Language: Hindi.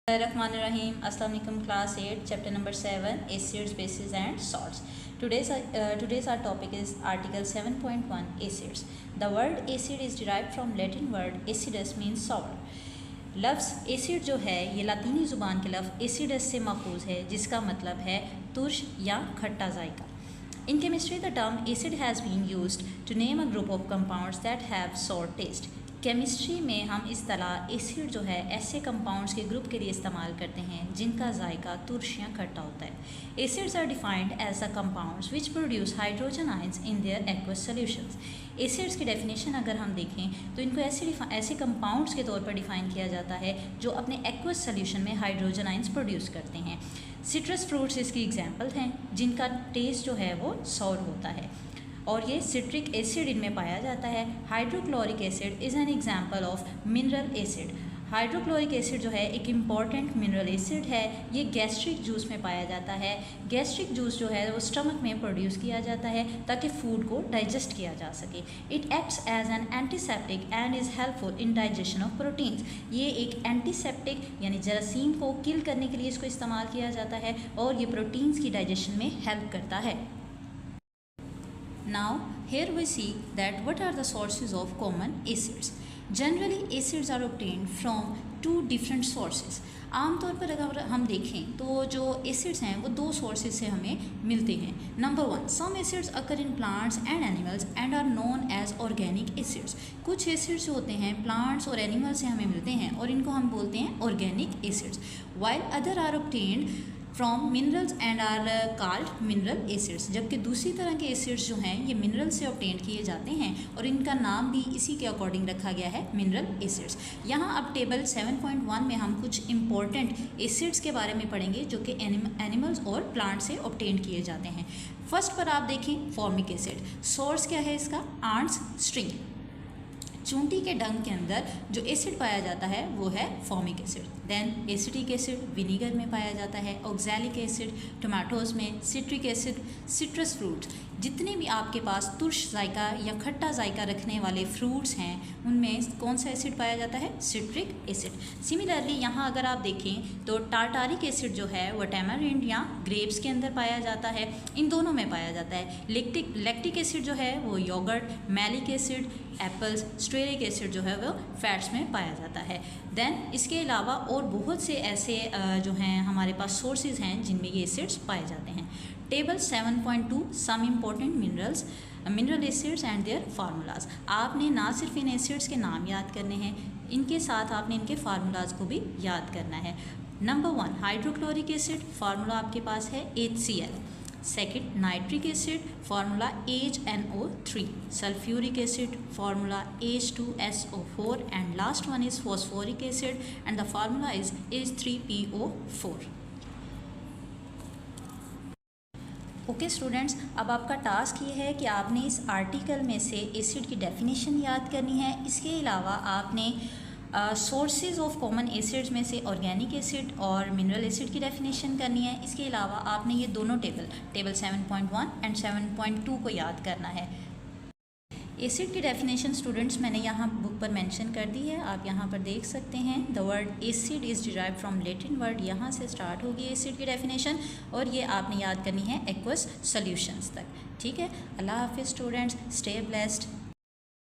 Rahim. Assalamu alaikum, class 8, chapter number 7, acids, bases and salts. Today's our topic is article 7.1, acids. The word acid is derived from Latin word acidus, means sour. लफ्ज़ एसिड जो है ये लातीनी ज़ुबान के लफ्ज़ एसिडस से माखूज है, जिसका मतलब है तुर्श या खट्टा जायका. In chemistry, the term acid has been used to name a group of compounds that have sour taste. Chemistry में हम इस तरह एसिड जो है ऐसे कंपाउंड्स के ग्रुप के लिए इस्तेमाल करते हैं जिनका जायका तुर्श या खट्टा होता है. Acids are defined as the compounds which produce hydrogen ions in their aqueous solutions. Acids की डेफिनेशन अगर हम देखें तो इनको ऐसे कंपाउंड्स के तौर पर डिफाइन किया जाता है जो अपने एक्वस सॉल्यूशन में हाइड्रोजन आयंस प्रोड्यूस करते हैं. सिट्रस फ्रूट्स इसकी एग्जाम्पल हैं जिनका टेस्ट जो है वो सॉर होता है और ये सिट्रिक एसिड इनमें पाया जाता है. Hydrochloric acid is an example of mineral acid. Hydrochloric acid जो है एक इम्पॉर्टेंट मिनरल एसिड है. ये गैस्ट्रिक जूस में पाया जाता है. गैस्ट्रिक जूस जो है वो स्टमक में प्रोड्यूस किया जाता है ताकि फूड को डाइजेस्ट किया जा सके. It acts as an antiseptic and is helpful in digestion of proteins. ये एक एंटीसेप्टिक यानी जरासीम को किल करने के लिए इसको इस्तेमाल किया जाता है और ये प्रोटीन्स की डाइजेशन में हेल्प करता है. Now here we see that what are the sources of common acids. Generally acids are obtained from two different sources. आमतौर पर अगर हम देखें तो जो एसिड्स हैं वो दो सोर्सेज से हमें मिलते हैं. Number 1, some acids occur in plants and animals and are known as organic acids. कुछ एसिड्स जो होते हैं प्लांट्स और एनिमल्स से हमें मिलते हैं और इनको हम बोलते हैं organic acids. While other are obtained from minerals and are called mineral acids. जबकि दूसरी तरह के एसिड्स जो हैं ये मिनरल से ऑब्टेन किए जाते हैं और इनका नाम भी इसी के अकॉर्डिंग रखा गया है, मिनरल एसिड्स. यहाँ अब टेबल 7.1 में हम कुछ इंपॉर्टेंट एसिड्स के बारे में पढ़ेंगे जो कि एनिमल्स और प्लांट से ऑब्टेन किए जाते हैं. फर्स्ट पर आप देखें फॉर्मिक एसिड. सोर्स क्या है इसका? Ants string. चूंटी के डंक के अंदर जो एसिड पाया जाता है वो है formic acid. Then acetic acid vinegar में पाया जाता है. ऑक्सैलिक एसिड टोमेटोज़ में. Citric acid citrus fruits. जितने भी आपके पास तुर्श जायका या खट्टा जायका रखने वाले फ्रूट्स हैं उनमें कौन सा एसिड पाया जाता है? Citric acid. सिमिलरली यहाँ अगर आप देखें तो टार्टारिक एसिड जो है वो टैमारिंड या ग्रेप्स के अंदर पाया जाता है. इन दोनों में पाया जाता है. लैक्टिक एसिड जो है वो yogurt. Malic acid apples. Stearic acid जो है वो फैट्स में पाया जाता है. देन इसके अलावा और बहुत से ऐसे जो हैं हमारे पास सोर्सेज हैं जिनमें ये एसिड्स पाए जाते हैं. Table 7.2 some important mineral acids and their formulas. आपने ना सिर्फ इन एसिड्स के नाम याद करने हैं, इनके साथ आपने इनके फार्मूलाज को भी याद करना है. Number 1 hydrochloric acid. फार्मूला आपके पास है HCl. Second nitric acid. Formula HNO3. Sulphuric acid. Formula H2SO4 and last one is phosphoric acid and the formula is H3PO4. Okay students, अब आपका टास्क ये है कि आपने इस आर्टिकल में से एसिड की डेफिनेशन याद करनी है. इसके अलावा आपने सोर्सेज ऑफ कॉमन एसिड्स में से ऑर्गेनिक एसिड और मिनरल एसिड की डेफिनेशन करनी है. इसके अलावा आपने ये दोनों टेबल 7.1 एंड 7.2 को याद करना है. एसिड की डेफिनेशन स्टूडेंट्स मैंने यहाँ बुक पर मेंशन कर दी है, आप यहाँ पर देख सकते हैं. The word acid is derive from Latin word. यहाँ से स्टार्ट होगी एसिड की डेफिनेशन और ये आपने याद करनी है एक्वस सॉल्यूशंस तक. ठीक है. अल्लाह हाफिज़ स्टूडेंट्स. Stay blessed.